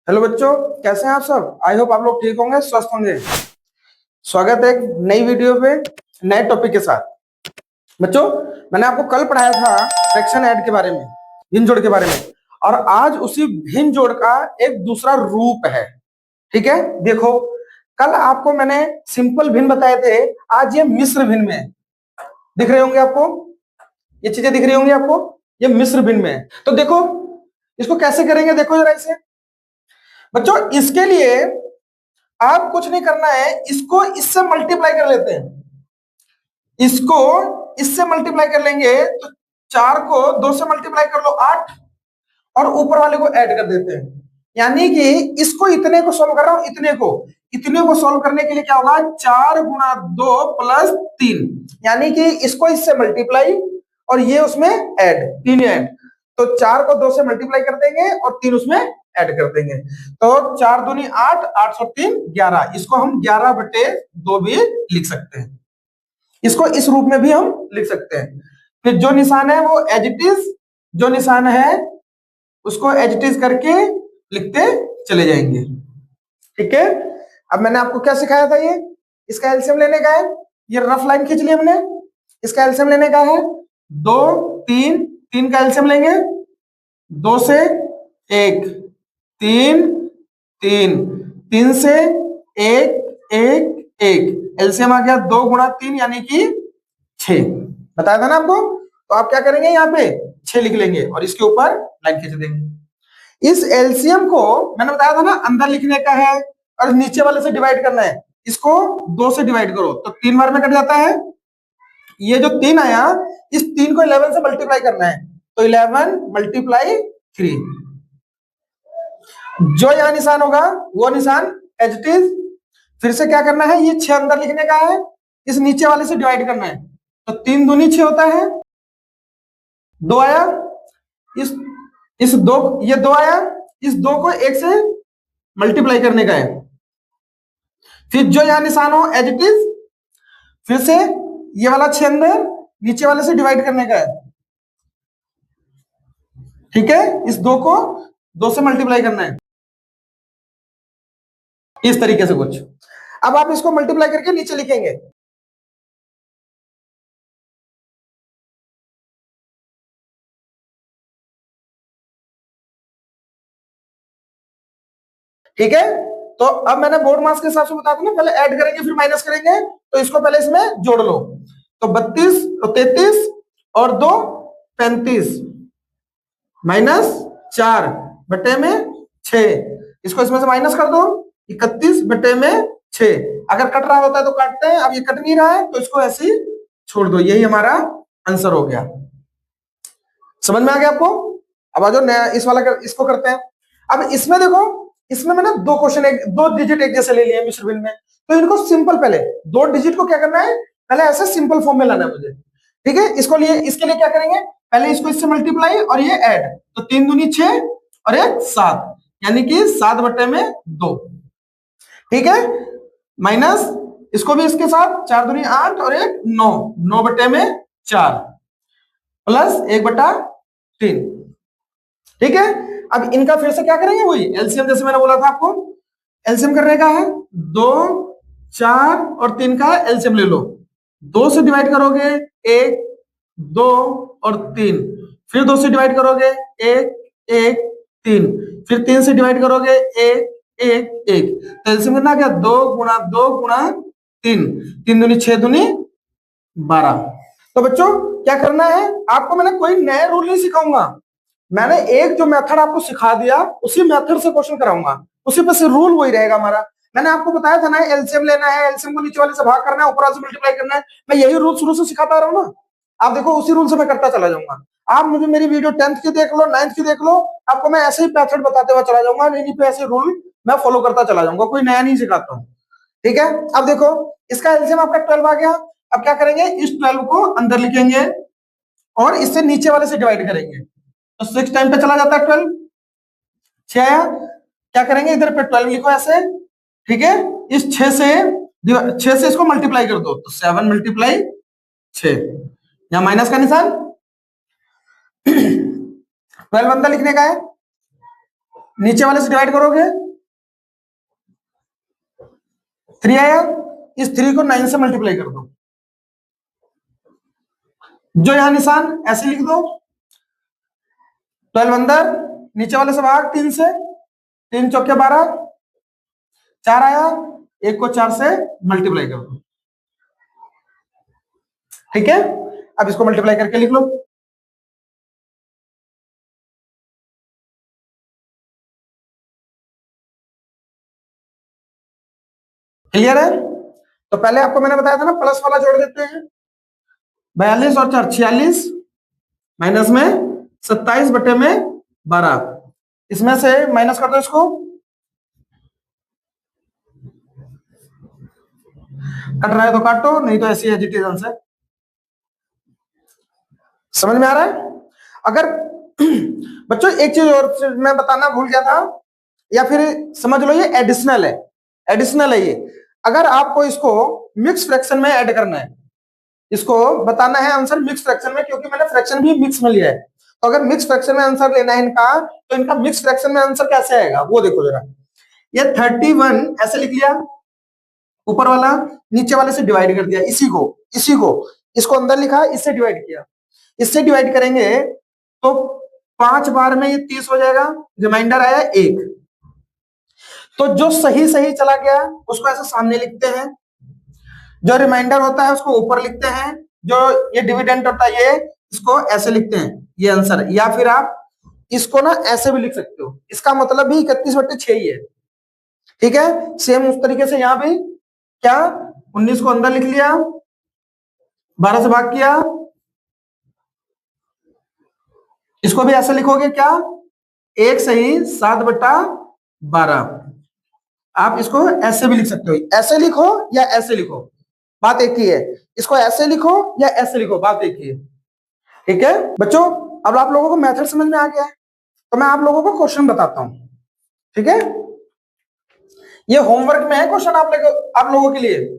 Hello बच्चों, कैसे हैं आप सब। आई होप आप लोग ठीक होंगे, स्वस्थ होंगे। स्वागत है एक नई वीडियो पे नए टॉपिक के साथ। बच्चों, मैंने आपको कल पढ़ाया था फ्रैक्शन ऐड के बारे में, भिन्न जोड़ के बारे में, और आज उसी भिन्न जोड़ का एक दूसरा रूप है। ठीक है, देखो, कल आपको मैंने सिंपल भिन्न बताए थे, आज ये मिश्र भिन्न में है। दिख रहे होंगे आपको, ये चीजें दिख रही होंगी आपको, ये मिश्र भिन्न में है। तो देखो इसको कैसे करेंगे, देखो जरा इसे। बच्चों, इसके लिए आप कुछ नहीं करना है, इसको इससे मल्टीप्लाई कर लेते हैं। इसको इससे मल्टीप्लाई कर लेंगे तो 4 को 2 से मल्टीप्लाई कर लो 8, और ऊपर वाले को ऐड कर देते हैं। यानी कि इसको इतने को सॉल्व कर रहा हूं, इतने को सॉल्व करने के लिए क्या होगा, 4 गुणा 2 प्लस 3, यानी कि इसको इससे मल्टीप्लाई और ये उसमें ऐड, 3 ऐड। तो 4 को 2 से मल्टीप्लाई कर देंगे और 3 उसमें ऐड कर देंगे। तो 4 दूनी 8, 8 और 3 11, इसको हम 11/2 भी लिख सकते हैं। इसको इस रूप में भी हम लिख सकते हैं। फिर जो निशान है वो एज इट इज, जो निशान है उसको एज इट इज करके लिखते चले जाएंगे। ठीक है, अब मैंने आपको क्या सिखाया था, ये इसका एलसीएम लेने का है। ये रफ लाइन खींच ली हमने, इसका एलसीएम लेने का है 2 3, 3 का एलसीएम लेंगे 2 से 1, 3 3, 3 से 1 1 1, एलसीएम आ गया 2 गुणा 3 यानी कि 6। बताया था ना आपको। तो आप क्या करेंगे, यहाँ पे 6 लिख लेंगे और इसके ऊपर लाइन खींच देंगे। इस एलसीएम को मैंने बताया था ना, अंदर लिखने का है और नीचे वाले से डिवाइड करना है। इसको 2 से डिवाइड करो तो 3 बार में कट जाता है। ये जो 3 आया, इस 3 को 11 से मल्टीप्लाई करना है, तो 11 मल्टीप्लाई 3। जो यहां निशान होगा वो निशान एज इट इज। फिर से क्या करना है, ये 6 अंदर लिखने का है, इस नीचे वाले से डिवाइड करना है। तो 3 दूनी 6 होता है, 2 आया, इस 2, ये 2 आया, इस 2 को 1 से मल्टीप्लाई करने का है। फिर जो यहां निशान हो एज इट इज, फिर से ये वाला 6 अंदर नीचे वाले से डिवाइड करने का है। ठीक है, इस 2 को 2 से मल्टीप्लाई करना है, इस तरीके से कुछ। अब आप इसको मल्टीप्लाई करके नीचे लिखेंगे। ठीक है, तो अब मैंने बोर्ड मास के हिसाब से बता दूं ना, पहले ऐड करेंगे फिर माइनस करेंगे। तो इसको पहले इसमें जोड़ लो, तो 32 तो 33 और 2 35 माइनस 4 बटे में 6, इसको इसमें से माइनस कर दो, 31 बटे में 6। अगर कट रहा होता है तो काटते हैं, अब ये कट नहीं रहा है तो इसको ऐसे ही छोड़ दो। यही हमारा आंसर हो गया। समझ में आ गया आपको। अब आ जाओ नया इस वाला इसको करते हैं। अब इसमें देखो, इसमें मैंने 2 क्वेश्चन 2 डिजिट एक जैसे ले लिए मिश्र भिन्न में, तो इनको सिंपल, पहले 2 डिजिट को क्या करना है, पहले ऐसे सिंपल फॉर्म में लाना है मुझे। ठीक है, इसके लिए क्या करेंगे, पहले इसको इससे मल्टीप्लाई और ये ऐड, तो 3 दूनी 6 और 1 7, यानी कि 7 बटे में 2। ठीक है, माइनस इसको भी इसके साथ, 4 दूनी 8 और 1 9, 9 बटे में 4 प्लस 1/3। ठीक है, अब इनका फिर से क्या करेंगे, वही एलसीएम जैसे मैंने बोला था आपको, एलसीएम करने का है 2 4 और 3 का एलसीएम ले लो। 2 से डिवाइड करोगे 1 2 और 3, फिर 2 से डिवाइड करोगे 1 1 3, फिर 3 से डिवाइड करोगे 1 1 1। तो एलसीएम कितना क्या, 2 गुणा 2 गुणा 3, 3 दूनी 6 दूनी 12। तो बच्चों क्या करना है, आपको मैंने कोई नया रूल नहीं सिखाऊंगा, मैंने एक जो मेथड आपको सिखा दिया उसी मेथड से क्वेश्चन कराऊंगा, उसी पे से रूल वही रहेगा हमारा। मैंने आपको बताया था ना, एलसीएम लेना है, एलसीएम को नीचे वाले से भाग करना है, ऊपर वाले से मल्टीप्लाई करना है। मैं यही रूल शुरू से सिखाता रहा हूं ना, आप देखो उसी रूल से मैं करता चला जाऊंगा। आप मुझे मेरी वीडियो 10th की देख लो, 9th की देख लो, आपको मैं ऐसे ही मेथड बताते हुए चला जाऊंगा, इन्हीं पे ऐसे रूल मैं फॉलो करता चला जाऊंगा, कोई नया नहीं सिखाता हूँ। ठीक है, अब देखो इसका एलसीएम आपका 12 आ गया। अब क्या करेंगे, इस 12 को अंदर लिखेंगे और इससे नीचे वाले से डिवाइड करेंगे, तो 6 टाइम पे चला जाता है 12, 6 आया। क्या करेंगे, इधर पे 12 लिखो ऐसे। ठीक है, इस 6 से इसको मल्टीप्लाई कर दो, तो 7 मल्टीप्लाई 6, यहां माइनस का निशान। 12 अंदर लिखने का है, नीचे वाले से डिवाइड करोगे 3 आया, इस 3 को 9 से मल्टीप्लाई कर दो, जो यहां निशान ऐसे लिख दो, 12 अंदर, नीचे वाले से भाग 3 से, 3 चौके 12, 4 आया, 1 को 4 से मल्टीप्लाई कर दो। ठीक है, अब इसको मल्टीप्लाई करके लिख लो। क्लियर है? तो पहले आपको मैंने बताया था ना, प्लस वाला जोड़ देते हैं, 42 और 4 46, माइनस में 27 बटे में 12, इसमें से माइनस कर दो इसको, कट रहा है तो काटो, नहीं तो ऐसी एजिटेशन से। समझ में आ रहा है? अगर बच्चों एक चीज और मैं बताना भूल गया था, या फिर समझ लो ये एडिशनल है, एडिशनल है ये। अगर आपको इसको मिक्स फ्रैक्शन में ऐड करना है, इसको बताना है आंसर मिक्स फ्रैक्शन में, क्योंकि मैंने फ्रैक्शन भी मिक्स में लिया है, तो अगर मिक्स फ्रैक्शन में आंसर लेना है इनका, तो इनका मिक्स फ्रैक्शन में आंसर कैसे आएगा वो देखो जरा। ये 31 ऐसे लिख लिया ऊपर वाला, नीचे वाले से डिवाइड कर दिया, इसी को इसको अंदर लिखा, इससे डिवाइड किया, इससे डिवाइड करेंगे तो 5 बार में ये 30 हो जाएगा, रिमाइंडर आया 1। तो जो सही सही चला गया उसको ऐसे सामने लिखते हैं, जो रिमाइंडर होता है उसको ऊपर लिखते हैं, जो ये डिविडेंड होता है ये इसको ऐसे लिखते हैं, ये आंसर। या फिर आप इसको ना ऐसे भी लिख सकते हो, इसका मतलब भी 31/6 ही है। ठीक है, सेम उस तरीके से यहां भी क्या 19 को अंदर लिख लिया, 12 से भाग किया, इसको भी ऐसे लिखोगे क्या 1 सही 7/12। आप इसको ऐसे भी लिख सकते हो, ऐसे लिखो या ऐसे लिखो, बात एक ही है। इसको ऐसे लिखो या ऐसे लिखो, बात एक ही है। ठीक है बच्चों, अब आप लोगों को मेथड समझ में आ गया है, तो मैं आप लोगों को क्वेश्चन बताता हूं। ठीक है, ये होमवर्क में है क्वेश्चन आप लोगों के लिए।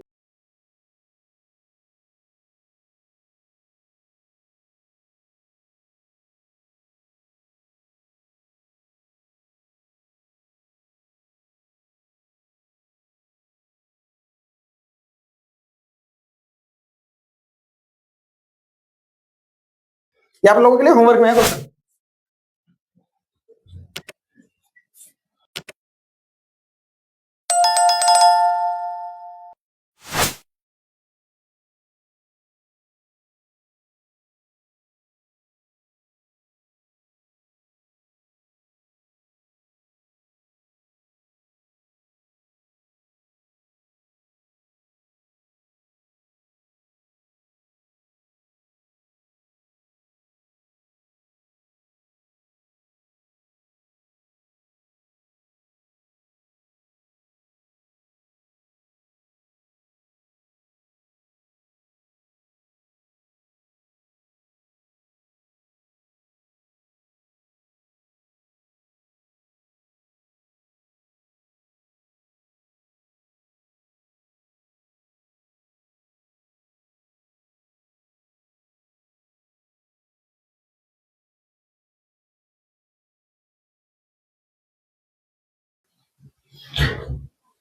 ये आप लोगों के लिए होमवर्क में है क्वेश्चन।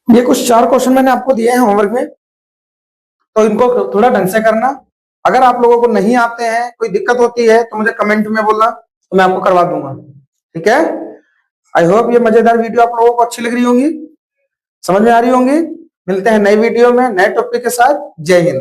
ये कुछ 4 क्वेश्चन मैंने आपको दिए हैं होमवर्क में, तो इनको थोड़ा ढंग से करना। अगर आप लोगों को नहीं आते हैं, कोई दिक्कत होती है, तो मुझे कमेंट में बोलना, तो मैं आपको करवा दूंगा। ठीक है, आई होप ये मजेदार वीडियो आप लोगों को अच्छी लग रही होंगी, समझ में आ रही होंगी। मिलते हैं नई वीडियो में नए टॉपिक के साथ। जय हिंद।